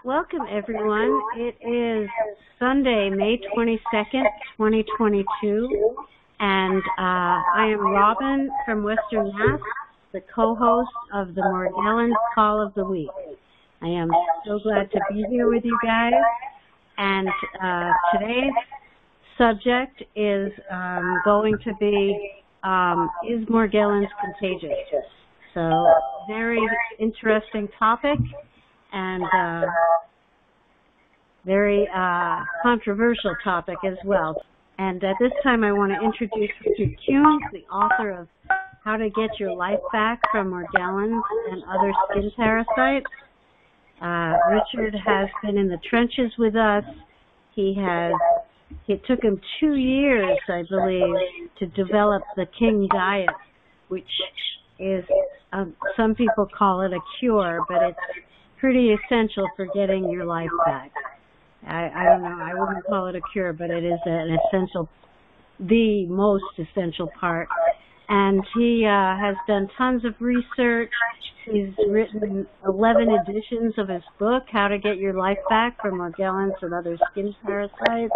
Welcome, everyone. It is Sunday, May 22nd, 2022, and I am Robin from Western Mass, the co-host of the Morgellons Call of the Week. I am so glad to be here with you guys, and today's subject is going to be, is Morgellons contagious? So, very interesting topic, and very controversial topic as well. And at this time, I want to introduce Richard Kuhn, the author of How to Get Your Life Back from Morgellons and Other Skin Parasites. Richard has been in the trenches with us. It took him 2 years, I believe, to develop the King diet, which is, some people call it a cure, but it's pretty essential for getting your life back. I don't know, I wouldn't call it a cure, but it is an essential, the most essential part. And he has done tons of research. He's written 11 editions of his book, How to Get Your Life Back from Morgellons and Other Skin Parasites.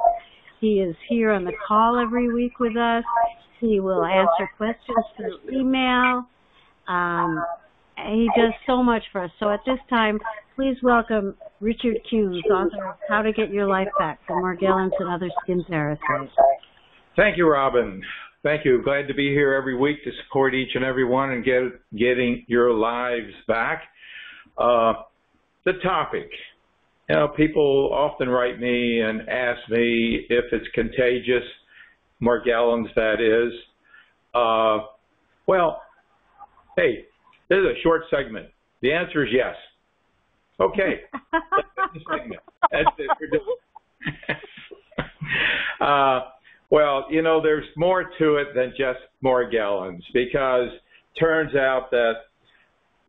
He is here on the call every week with us. He will answer questions through email. He does so much for us. So at this time, please welcome Richard Kuhn, author of How to Get Your Life Back from Morgellons and Other Skin Parasites. Thank you, Robin. Thank you. Glad to be here every week to support each and every one and getting your lives back. The topic. You know, people often write me and ask me if it's contagious, Morgellons that is. Well, hey, this is a short segment. The answer is yes. Okay. That's the segment. That's it. We're done. Well, you know, there's more to it than just Morgellons, because it turns out that,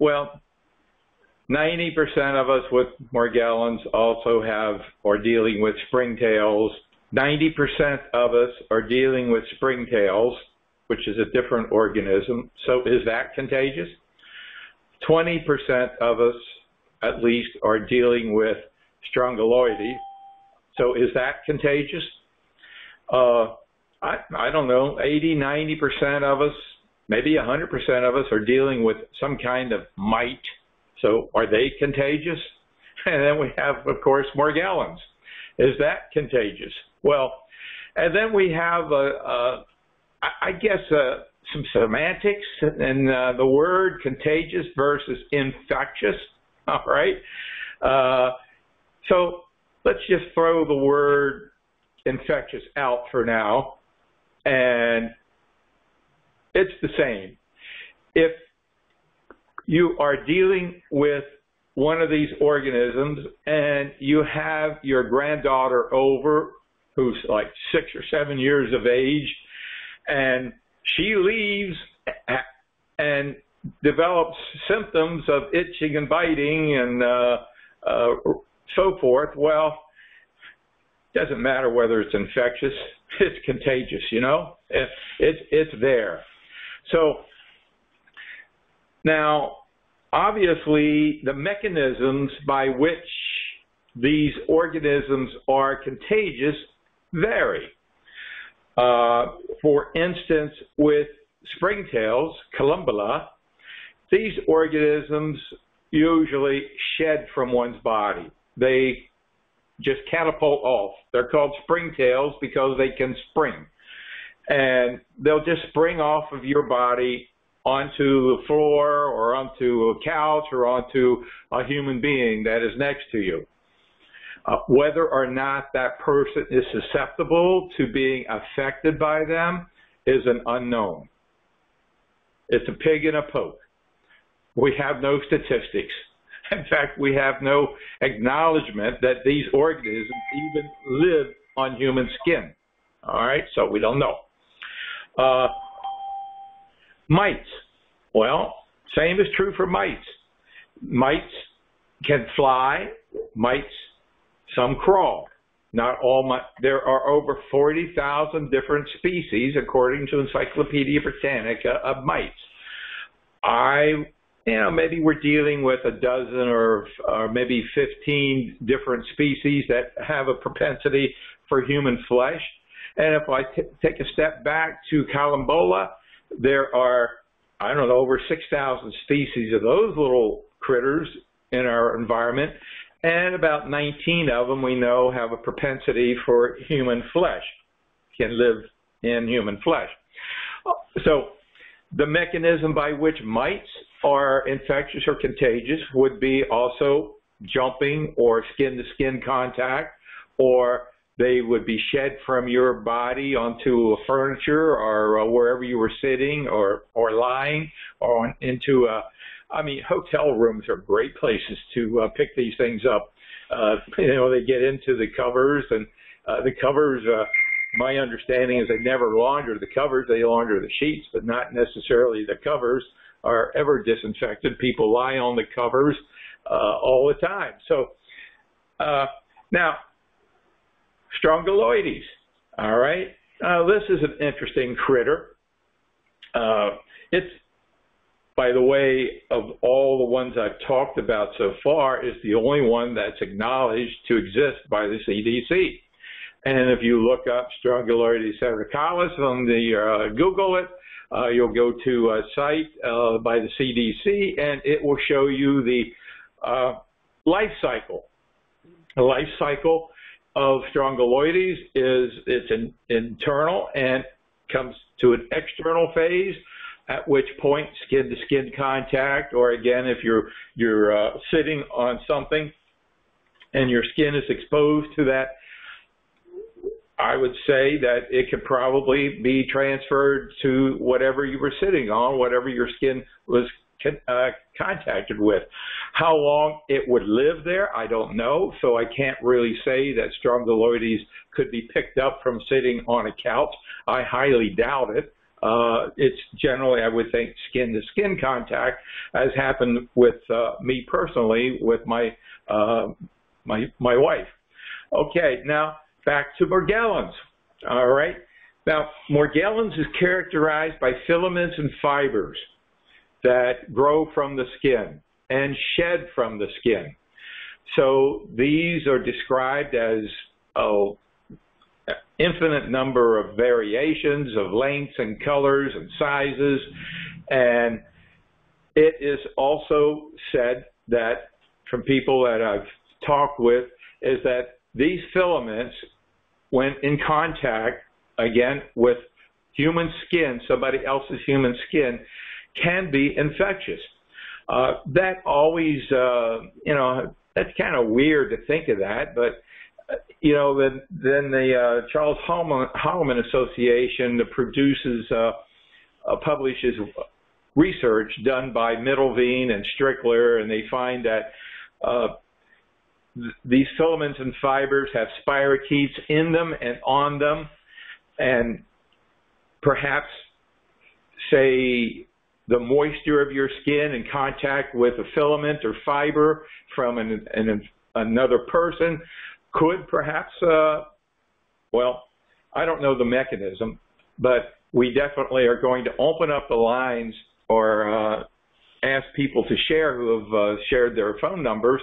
well, 90% of us with Morgellons also have or dealing with springtails. 90% of us are dealing with springtails, which is a different organism. So is that contagious? 20% of us, at least, are dealing with strongyloides. So is that contagious? I don't know, 80, 90% of us, maybe 100% of us are dealing with some kind of mite. So are they contagious? And then we have, of course, Morgellons. Is that contagious? Well, and then we have, I guess, some semantics in the word contagious versus infectious. All right. So let's just throw the word infectious out for now, and it's the same. If you are dealing with one of these organisms and you have your granddaughter over who's like 6 or 7 years of age, and she leaves and develops symptoms of itching and biting and so forth, well, it doesn't matter whether it's infectious, it's contagious, you know? It's there. So now, obviously, the mechanisms by which these organisms are contagious vary. For instance, with springtails, columbella, these organisms usually shed from one's body. They just catapult off. They're called springtails because they can spring. And they'll just spring off of your body onto the floor or onto a couch or onto a human being that is next to you. Whether or not that person is susceptible to being affected by them is an unknown. It's a pig in a poke. We have no statistics. In fact, we have no acknowledgement that these organisms even live on human skin. All right, so we don't know. Mites. Well, same is true for mites. Mites can fly. Mites, some crawl. Not all mites. There are over 40,000 different species, according to Encyclopedia Britannica, of mites. I maybe we're dealing with a dozen or maybe 15 different species that have a propensity for human flesh. And if I take a step back to Columbola, there are, I don't know, over 6,000 species of those little critters in our environment, and about 19 of them we know have a propensity for human flesh, can live in human flesh. So the mechanism by which mites are infectious or contagious would be also jumping or skin-to-skin contact, or they would be shed from your body onto a furniture or wherever you were sitting or lying, or into hotel rooms are great places to pick these things up. They get into the covers, and the covers, my understanding is they never launder the covers. They launder the sheets, but not necessarily the covers are ever disinfected. People lie on the covers all the time. So now, Strongyloides, all right? This is an interesting critter. It's, by the way, of all the ones I've talked about so far, is the only one that's acknowledged to exist by the CDC. And if you look up Strongyloides cervicalis on the Google it, you'll go to a site by the CDC, and it will show you the life cycle. The life cycle of Strongyloides is it's internal and comes to an external phase, at which point skin-to-skin contact, or again, if you're sitting on something and your skin is exposed to that, I would say that it could probably be transferred to whatever you were sitting on, whatever your skin was contacted with. How long it would live there, I don't know, so I can't really say that Strongyloides could be picked up from sitting on a couch. I highly doubt it. It's generally, I would think, skin-to-skin contact, as happened with me personally with my wife. Okay, now back to Morgellons. All right. Now, Morgellons is characterized by filaments and fibers that grow from the skin and shed from the skin. So these are described as infinite number of variations of lengths and colors and sizes. And it is also said that, from people that I've talked with, is that these filaments, when in contact, again, with human skin, somebody else's human skin, can be infectious. That always, that's kind of weird to think of that, but then the Charles Holman Association publishes research done by Middleveen and Strickler, and they find that these filaments and fibers have spirochetes in them and on them, and perhaps, say, the moisture of your skin in contact with a filament or fiber from another person could perhaps, I don't know the mechanism, but we definitely are going to open up the lines or ask people to share who have shared their phone numbers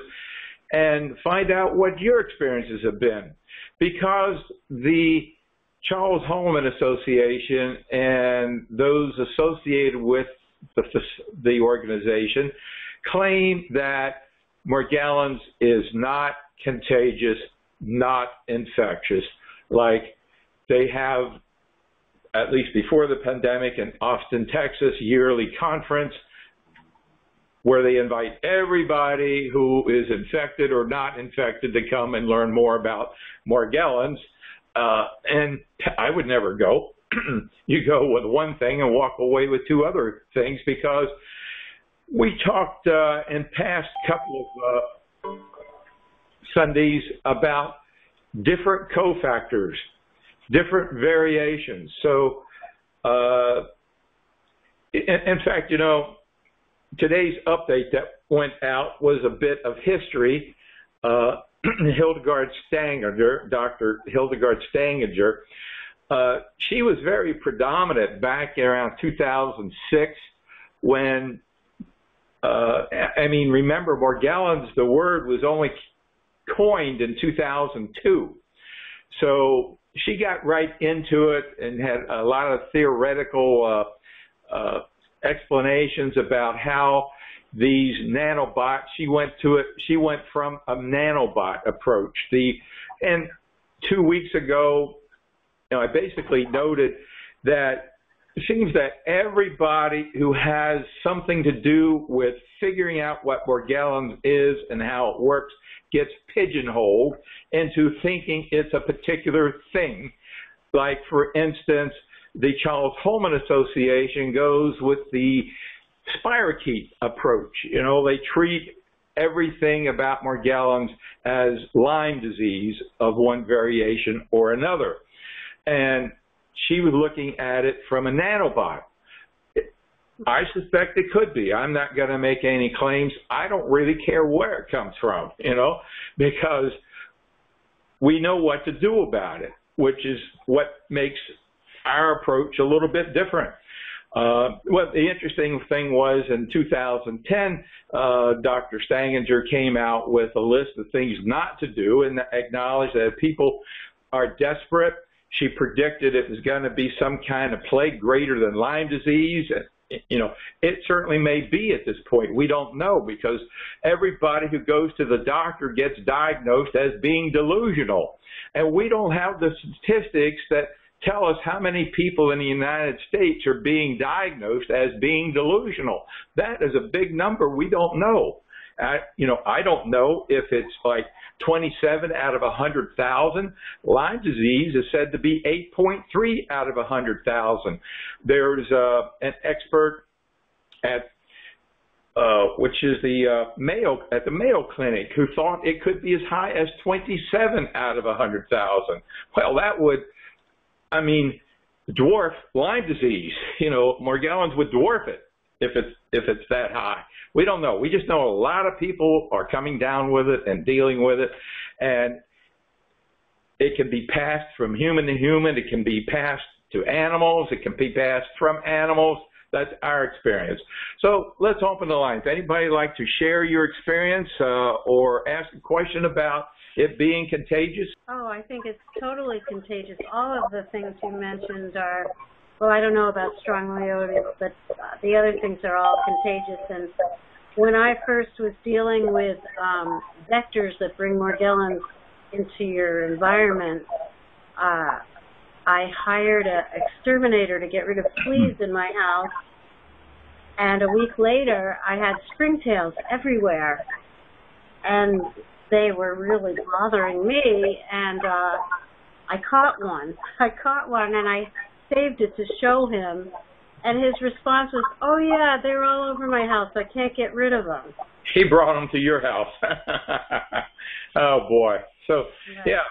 and find out what your experiences have been. Because the Charles Holman Association and those associated with the organization claim that Morgellons is not contagious, not infectious, like they have, at least before the pandemic, in Austin, Texas, yearly conference where they invite everybody who is infected or not infected to come and learn more about Morgellons. And I would never go. You go with one thing and walk away with two other things, because we talked in past couple of Sundays about different cofactors, different variations. So, in fact, today's update that went out was a bit of history. Hildegard Stanginger, Dr. Hildegard Stanginger, she was very predominant back around 2006 when I mean, remember, Morgellons, the word was only coined in 2002. So she got right into it and had a lot of theoretical explanations about how these nanobots, she went from a nanobot approach. And 2 weeks ago, I basically noted that it seems that everybody who has something to do with figuring out what Morgellons is and how it works gets pigeonholed into thinking it's a particular thing. Like, for instance, the Charles Holman Association goes with the spirochete approach. They treat everything about Morgellons as Lyme disease of one variation or another. And she was looking at it from a nanobot. I suspect it could be. I'm not going to make any claims. I don't really care where it comes from, because we know what to do about it, which is what makes our approach a little bit different. Well, the interesting thing was in 2010, Dr. Stanginger came out with a list of things not to do and acknowledged that if people are desperate, she predicted it was going to be some kind of plague greater than Lyme disease. It certainly may be at this point. We don't know, because everybody who goes to the doctor gets diagnosed as being delusional. And we don't have the statistics that tell us how many people in the United States are being diagnosed as being delusional. That is a big number. We don't know. I don't know if it's like 27 out of 100,000. Lyme disease is said to be 8.3 out of 100,000. There's an expert at which is the Mayo Clinic, who thought it could be as high as 27 out of 100,000. Well, that would, dwarf Lyme disease. Morgellons would dwarf it if it's that high. We don't know. We just know a lot of people are coming down with it and dealing with it, and it can be passed from human to human. It can be passed to animals. It can be passed from animals. That's our experience. So let's open the lines. Anybody like to share your experience or ask a question about it being contagious? Oh, I think it's totally contagious. All of the things you mentioned are, well, I don't know about strong meiosis, but the other things are all contagious. And when I first was dealing with vectors that bring Morgellons into your environment, I hired an exterminator to get rid of fleas in my house, and a week later I had springtails everywhere, and they were really bothering me, and I caught one, and I saved it to show him, and his response was, "Oh yeah, they're all over my house, I can't get rid of them." He brought them to your house. Oh boy. So yeah.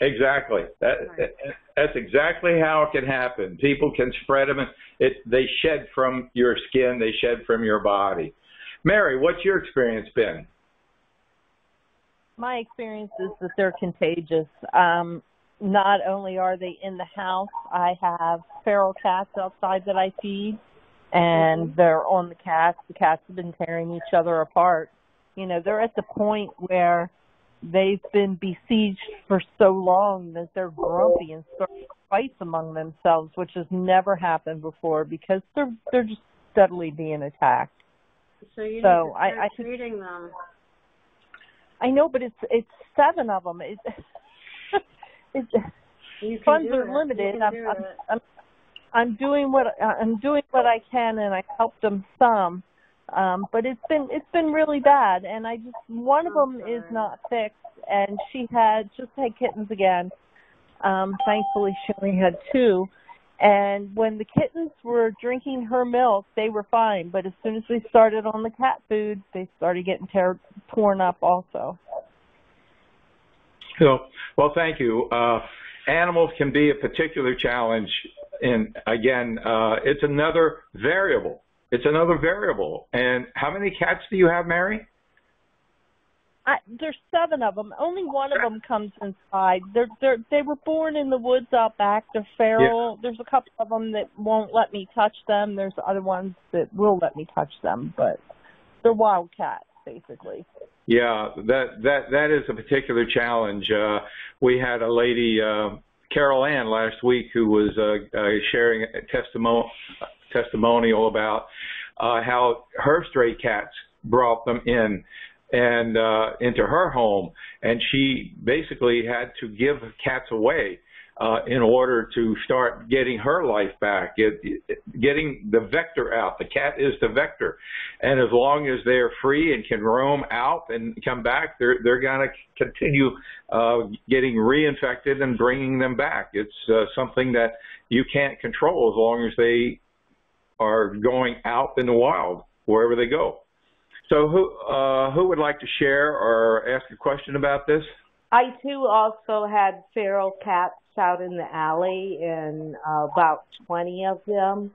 Exactly. That's exactly how it can happen. People can spread them. They shed from your skin. They shed from your body. Mary, what's your experience been? My experience is that they're contagious. Not only are they in the house, I have feral cats outside that I feed, and they're on the cats. The cats have been tearing each other apart. They're at the point where they've been besieged for so long that they're grumpy and start fights among themselves, which has never happened before because they're just steadily being attacked. So you need to start treating them. I know, but it's 7 of them. Funds are limited. I'm doing what I can, and I helped them some. But it's been really bad, and one of them is not fixed, and she just had kittens again. Thankfully, she only had 2, and when the kittens were drinking her milk, they were fine. But as soon as they started on the cat food, they started getting torn up also. So, well, thank you. Animals can be a particular challenge, and again, it's another variable. And how many cats do you have, Mary? There's 7 of them. Only one of them comes inside. They were born in the woods out back. They're feral. Yeah. There's a couple of them that won't let me touch them. There's other ones that will let me touch them. But They're wild cats, basically. Yeah, that is a particular challenge. We had a lady, Carol Ann, last week who was sharing a testimonial about how her stray cats brought them in and into her home, and she basically had to give cats away in order to start getting her life back, getting the vector out. The cat is the vector, and as long as they're free and can roam out and come back, they're going to continue getting reinfected and bringing them back. It's something that you can't control as long as they are going out in the wild wherever they go. So who would like to share or ask a question about this? I, too, also had feral cats out in the alley, and about 20 of them.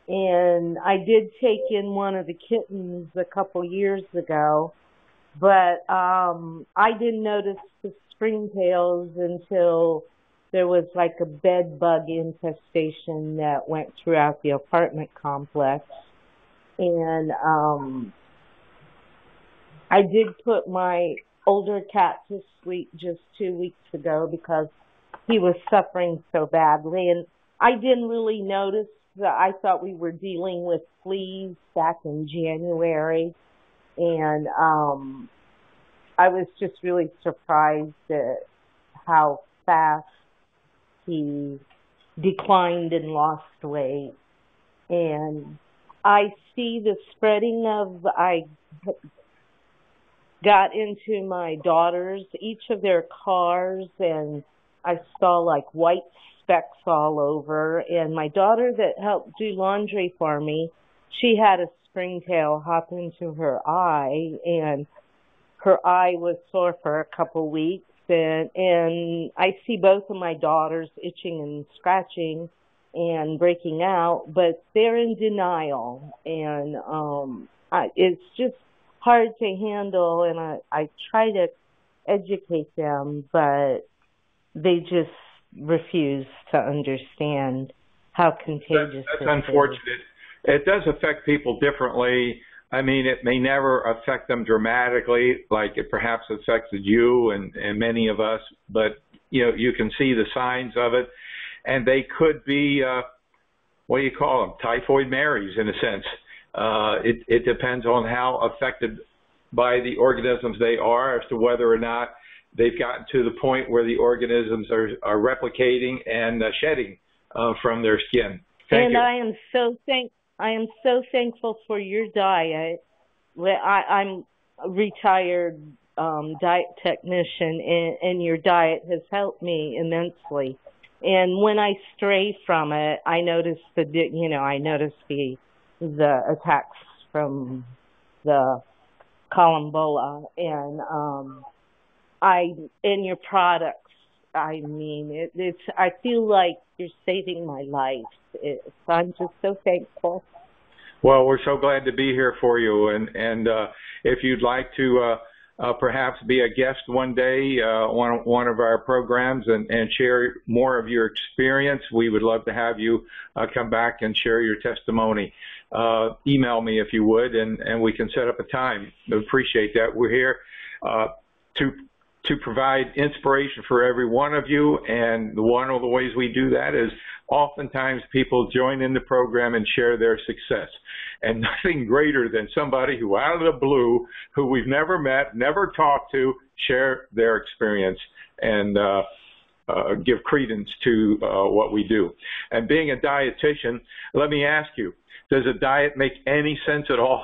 And I did take in one of the kittens a couple years ago, but I didn't notice the springtails until there was like a bed bug infestation that went throughout the apartment complex. And I did put my older cat to sleep just 2 weeks ago because he was suffering so badly. And I didn't really notice that. I thought we were dealing with fleas back in January. And I was just really surprised at how fast he declined and lost weight. And I see the spreading of, I got into my daughters, each of their cars, and I saw like white specks all over. And my daughter that helped do laundry for me, she had a springtail hop into her eye, and her eye was sore for a couple weeks. And I see both of my daughters itching and scratching and breaking out, but they're in denial. And it's just hard to handle, and I try to educate them, but they just refuse to understand how contagious that's unfortunate. It does affect people differently. I mean, it may never affect them dramatically like it perhaps affected you and many of us, but you can see the signs of it, and they could be what do you call them? Typhoid Marys, in a sense. It depends on how affected by the organisms they are as to whether or not they've gotten to the point where the organisms are replicating and shedding from their skin. Thank you. I am so thankful for your diet. I'm a retired diet technician, and your diet has helped me immensely. And when I stray from it, I noticed the attacks from the columbola, and in your products, I mean, I feel like you're saving my life. I'm just so thankful. Well, we're so glad to be here for you, and if you'd like to perhaps be a guest one day on one of our programs and share more of your experience, we would love to have you come back and share your testimony. Email me if you would, and we can set up a time. We appreciate that. We're here to provide inspiration for every one of you, and one of the ways we do that is oftentimes people join in the program and share their success. And nothing greater than somebody who out of the blue, who we've never met, never talked to, share their experience and give credence to what we do. And being a dietitian, let me ask you, does a diet make any sense at all?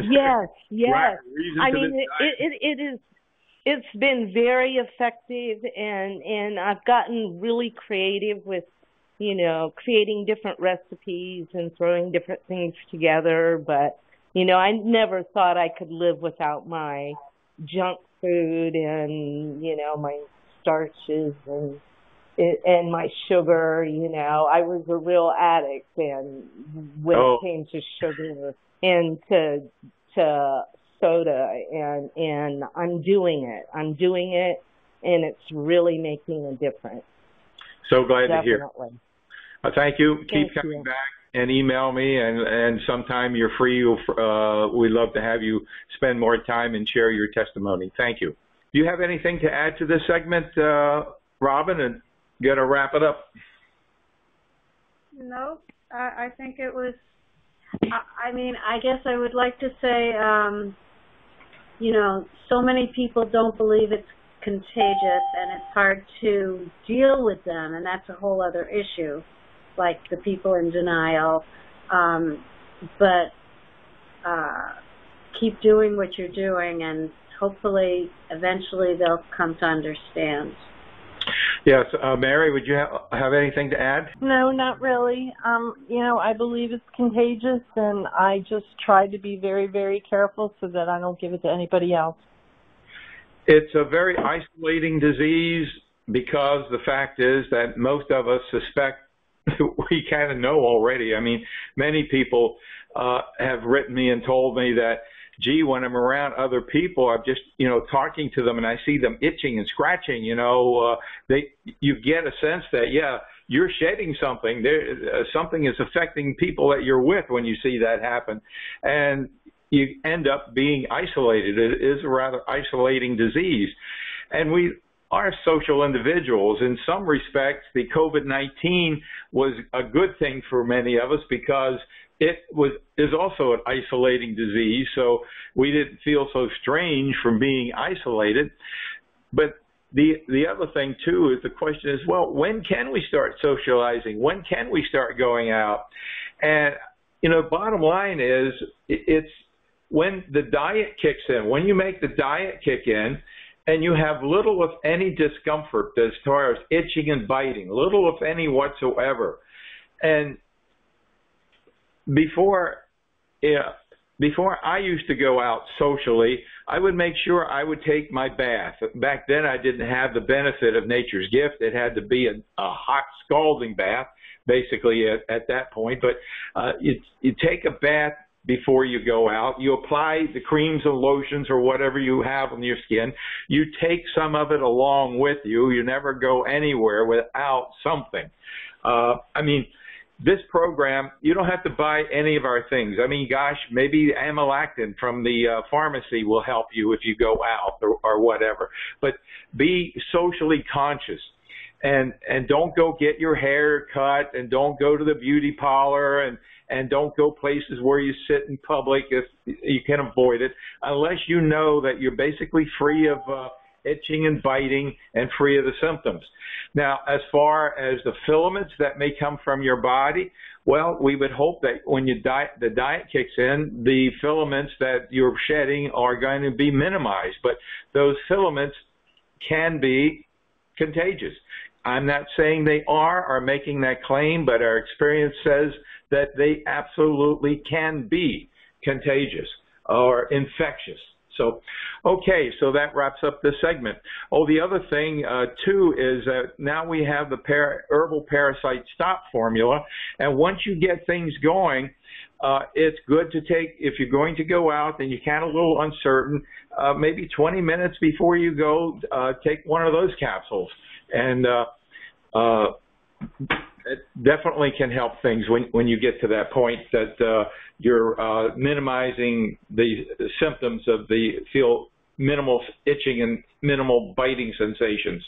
Yes. I mean, it's been very effective, and I've gotten really creative with, creating different recipes and throwing different things together. But, I never thought I could live without my junk food and, my starches and my sugar. I was a real addict, and when it came to sugar and to soda, and I'm doing it, and it's really making a difference. So glad Definitely. to hear. Thank you. Keep Thank coming you. back, and email me, and sometime you're free. We'd love to have you spend more time and share your testimony. Thank you. Do you have anything to add to this segment, Robin, and gonna wrap it up? No, I think it was, I mean, I guess I would like to say, you know, so many people don't believe it's contagious, and it's hard to deal with them, and that's a whole other issue, like the people in denial. But keep doing what you're doing, and hopefully eventually they'll come to understand. Yes, Mary, would you have anything to add? No, not really. You know, I believe it's contagious, and I just try to be very, very careful so that I don't give it to anybody else. It's a very isolating disease because the fact is that most of us suspect we kind of know already. I mean, many people have written me and told me that, gee, when I'm around other people, I'm just, you know, talking to them and I see them itching and scratching, you know, you get a sense that, yeah, you're shedding something. Something is affecting people that you're with when you see that happen. And you end up being isolated. It is a rather isolating disease. And we are social individuals. In some respects, the COVID-19 was a good thing for many of us because it is also an isolating disease, so we didn't feel so strange from being isolated. But the other thing, too, is the question is, well, when can we start socializing? When can we start going out? And, you know, bottom line is, it's when the diet kicks in, when you make the diet kick in, and you have little, if any, discomfort as far as itching and biting, little, if any, whatsoever. And before I used to go out socially, I would make sure I would take my bath. Back then, I didn't have the benefit of nature's gift. It had to be a hot, scalding bath, basically, at that point. But you take a bath before you go out. You apply the creams and lotions or whatever you have on your skin. You take some of it along with you. You never go anywhere without something. I mean, this program, you don't have to buy any of our things. I mean, gosh, maybe amylactin from the pharmacy will help you if you go out or whatever. But be socially conscious. And don't go get your hair cut, and don't go to the beauty parlor, and don't go places where you sit in public if you can avoid it, unless you know that you're basically free of itching and biting and free of the symptoms. Now, as far as the filaments that may come from your body, well, we would hope that when the diet kicks in, the filaments that you're shedding are going to be minimized. But those filaments can be contagious. I'm not saying they are making that claim, but our experience says that they absolutely can be contagious or infectious. So, okay, so that wraps up this segment. Oh, the other thing, too, is that now we have the herbal parasite stop formula, and once you get things going, it's good to take, if you're going to go out and you're kind of a little uncertain, maybe 20 minutes before you go, take one of those capsules. And it definitely can help things when you get to that point that you're minimizing the symptoms of feel minimal itching and minimal biting sensations.